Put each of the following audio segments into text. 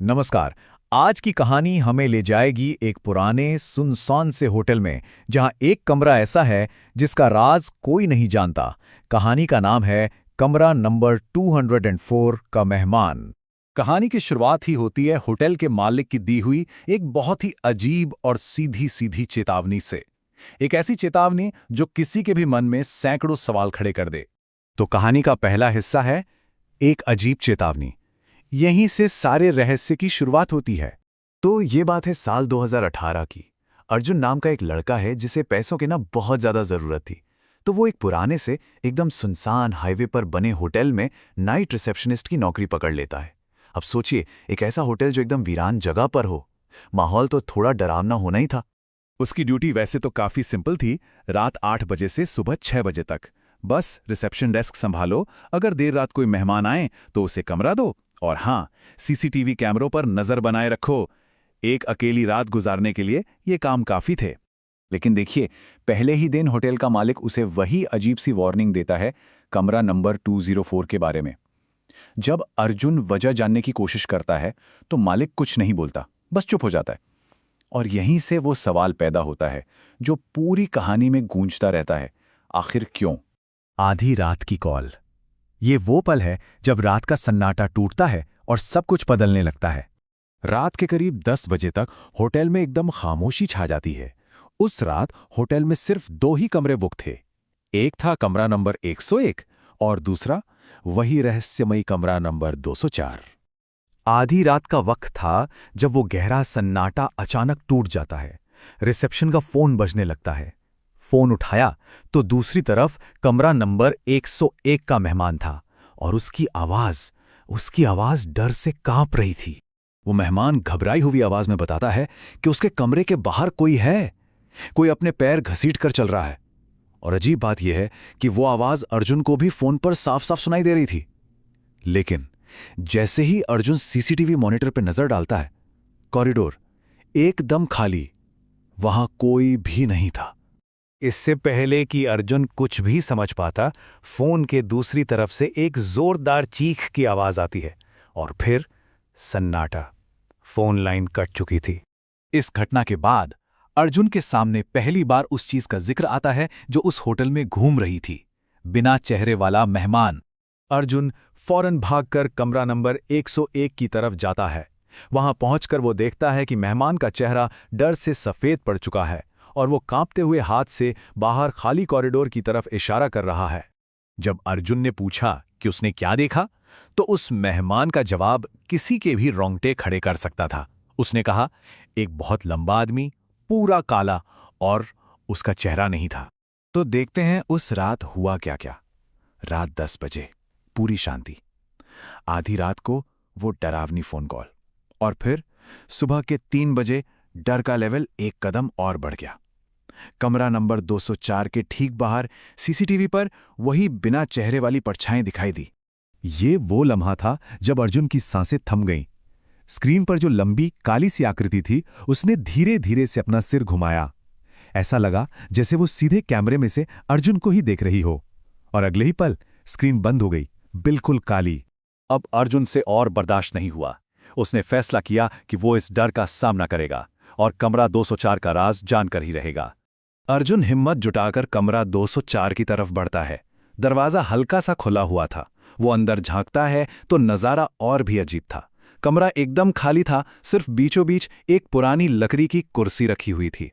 नमस्कार। आज की कहानी हमें ले जाएगी एक पुराने सुनसान से होटल में, जहां एक कमरा ऐसा है जिसका राज कोई नहीं जानता। कहानी का नाम है कमरा नंबर 204 का मेहमान। कहानी की शुरुआत ही होती है होटल के मालिक की दी हुई एक बहुत ही अजीब और सीधी सीधी चेतावनी से। एक ऐसी चेतावनी जो किसी के भी मन में सैकड़ों सवाल खड़े कर दे। तो कहानी का पहला हिस्सा है एक अजीब चेतावनी। यहीं से सारे रहस्य की शुरुआत होती है। तो ये बात है साल 2018 की। अर्जुन नाम का एक लड़का है जिसे पैसों की ना बहुत ज़्यादा ज़रूरत थी। तो वो एक पुराने से एकदम सुनसान हाईवे पर बने होटल में नाइट रिसेप्शनिस्ट की नौकरी पकड़ लेता है। अब सोचिए, एक ऐसा होटल जो एकदम वीरान जगह पर हो। माहौल तो थोड़ा डरावना होना ही था। उसकी ड्यूटी वैसे तो काफ़ी सिंपल थी, रात 8 बजे से सुबह 6 बजे तक। बस रिसेप्शन डेस्क संभालो, अगर देर रात कोई मेहमान आए तो उसे कमरा दो, और हाँ, सीसीटीवी कैमरों पर नजर बनाए रखो। एक अकेली रात गुजारने के लिए ये काम काफी थे। लेकिन देखिए, पहले ही दिन होटल का मालिक उसे वही अजीब सी वार्निंग देता है कमरा नंबर 204 के बारे में। जब अर्जुन वजह जानने की कोशिश करता है तो मालिक कुछ नहीं बोलता, बस चुप हो जाता है। और यहीं से वो सवाल पैदा होता है जो पूरी कहानी में गूंजता रहता है, आखिर क्यों? आधी रात की कॉल। ये वो पल है जब रात का सन्नाटा टूटता है और सब कुछ बदलने लगता है। रात के करीब 10 बजे तक होटल में एकदम खामोशी छा जाती है। उस रात होटल में सिर्फ 2 ही कमरे बुक थे। एक था कमरा नंबर 101 और दूसरा वही रहस्यमयी कमरा नंबर 204। आधी रात का वक्त था जब वो गहरा सन्नाटा अचानक टूट जाता है। रिसेप्शन का फोन बजने लगता है। फोन उठाया तो दूसरी तरफ कमरा नंबर 101 का मेहमान था, और उसकी आवाज डर से कांप रही थी। वो मेहमान घबराई हुई आवाज में बताता है कि उसके कमरे के बाहर कोई है, कोई अपने पैर घसीट कर चल रहा है। और अजीब बात यह है कि वो आवाज अर्जुन को भी फोन पर साफ साफ सुनाई दे रही थी। लेकिन जैसे ही अर्जुन सीसीटीवी मॉनिटर पर नजर डालता है, कॉरिडोर एकदम खाली, वहां कोई भी नहीं था। इससे पहले कि अर्जुन कुछ भी समझ पाता, फोन के दूसरी तरफ से एक जोरदार चीख की आवाज आती है, और फिर सन्नाटा। फोन लाइन कट चुकी थी। इस घटना के बाद अर्जुन के सामने पहली बार उस चीज का जिक्र आता है जो उस होटल में घूम रही थी, बिना चेहरे वाला मेहमान। अर्जुन फौरन भागकर कमरा नंबर 101 की तरफ जाता है। वहां पहुंचकर वो देखता है कि मेहमान का चेहरा डर से सफेद पड़ चुका है, और वो कांपते हुए हाथ से बाहर खाली कॉरिडोर की तरफ इशारा कर रहा है। जब अर्जुन ने पूछा कि उसने क्या देखा, तो उस मेहमान का जवाब किसी के भी रोंगटे खड़े कर सकता था। उसने कहा, एक बहुत लंबा आदमी, पूरा काला, और उसका चेहरा नहीं था। तो देखते हैं उस रात हुआ क्या क्या। रात 10 बजे, पूरी शांति। आधी रात को वो डरावनी फोन कॉल, और फिर सुबह के 3 बजे डर का लेवल एक कदम और बढ़ गया। कमरा नंबर 204 के ठीक बाहर सीसीटीवी पर वही बिना चेहरे वाली परछाई दिखाई दी। ये वो लम्हा था जब अर्जुन की सांसें थम गईं। स्क्रीन पर जो लंबी काली सी आकृति थी, उसने धीरे धीरे से अपना सिर घुमाया। ऐसा लगा जैसे वो सीधे कैमरे में से अर्जुन को ही देख रही हो। और अगले ही पल स्क्रीन बंद हो गई, बिल्कुल काली। अब अर्जुन से और बर्दाश्त नहीं हुआ। उसने फैसला किया कि वो इस डर का सामना करेगा और कमरा 204 का राज जानकर ही रहेगा। अर्जुन हिम्मत जुटाकर कमरा 204 की तरफ बढ़ता है। दरवाजा हल्का सा खुला हुआ था। वो अंदर झांकता है तो नज़ारा और भी अजीब था। कमरा एकदम खाली था, सिर्फ बीचों बीच एक पुरानी लकड़ी की कुर्सी रखी हुई थी।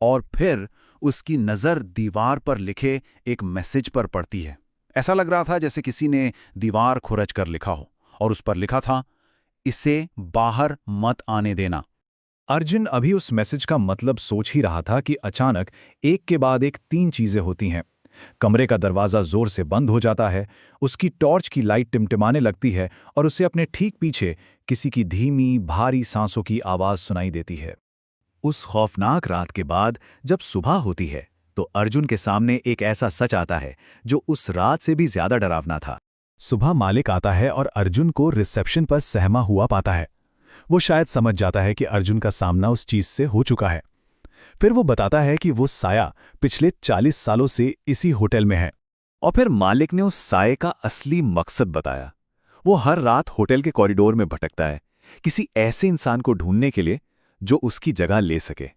और फिर उसकी नज़र दीवार पर लिखे एक मैसेज पर पड़ती है। ऐसा लग रहा था जैसे किसी ने दीवार खुरच कर लिखा हो, और उस पर लिखा था, इसे बाहर मत आने देना। अर्जुन अभी उस मैसेज का मतलब सोच ही रहा था कि अचानक एक के बाद एक 3 चीजें होती हैं। कमरे का दरवाजा जोर से बंद हो जाता है, उसकी टॉर्च की लाइट टिमटिमाने लगती है, और उसे अपने ठीक पीछे किसी की धीमी भारी सांसों की आवाज सुनाई देती है। उस खौफनाक रात के बाद जब सुबह होती है तो अर्जुन के सामने एक ऐसा सच आता है जो उस रात से भी ज्यादा डरावना था। सुबह मालिक आता है और अर्जुन को रिसेप्शन पर सहमा हुआ पाता है। वो शायद समझ जाता है कि अर्जुन का सामना उस चीज से हो चुका है। फिर वो बताता है कि वो साया पिछले 40 सालों से इसी होटल में है। और फिर मालिक ने उस साये का असली मकसद बताया। वो हर रात होटल के कॉरिडोर में भटकता है, किसी ऐसे इंसान को ढूंढने के लिए जो उसकी जगह ले सके।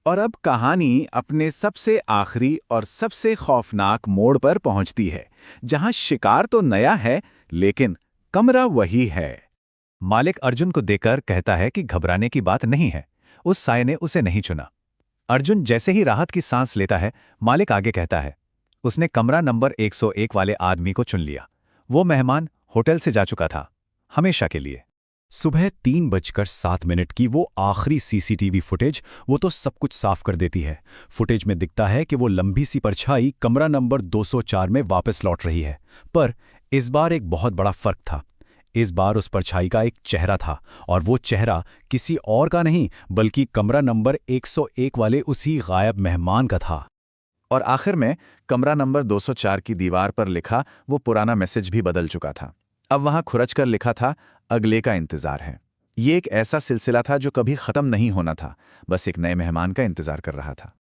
और अब कहानी अपने सबसे आखिरी और सबसे खौफनाक मोड़ पर पहुंचती है, जहां शिकार तो नया है लेकिन कमरा वही है। मालिक अर्जुन को देखकर कहता है कि घबराने की बात नहीं है, उस साये ने उसे नहीं चुना। अर्जुन जैसे ही राहत की सांस लेता है, मालिक आगे कहता है, उसने कमरा नंबर 101 वाले आदमी को चुन लिया। वो मेहमान होटल से जा चुका था, हमेशा के लिए। सुबह 3:07 की वो आखिरी सीसीटीवी फुटेज वो तो सब कुछ साफ कर देती है। फुटेज में दिखता है कि वो लंबी सी परछाई कमरा नंबर 204 में वापस लौट रही है। पर इस बार एक बहुत बड़ा फर्क था। इस बार उस परछाई का एक चेहरा था, और वो चेहरा किसी और का नहीं बल्कि कमरा नंबर 101 वाले उसी गायब मेहमान का था। और आखिर में कमरा नंबर 204 की दीवार पर लिखा वो पुराना मैसेज भी बदल चुका था। अब वहां खुरच कर लिखा था, अगले का इंतजार है। ये एक ऐसा सिलसिला था जो कभी खत्म नहीं होना था, बस एक नए मेहमान का इंतजार कर रहा था।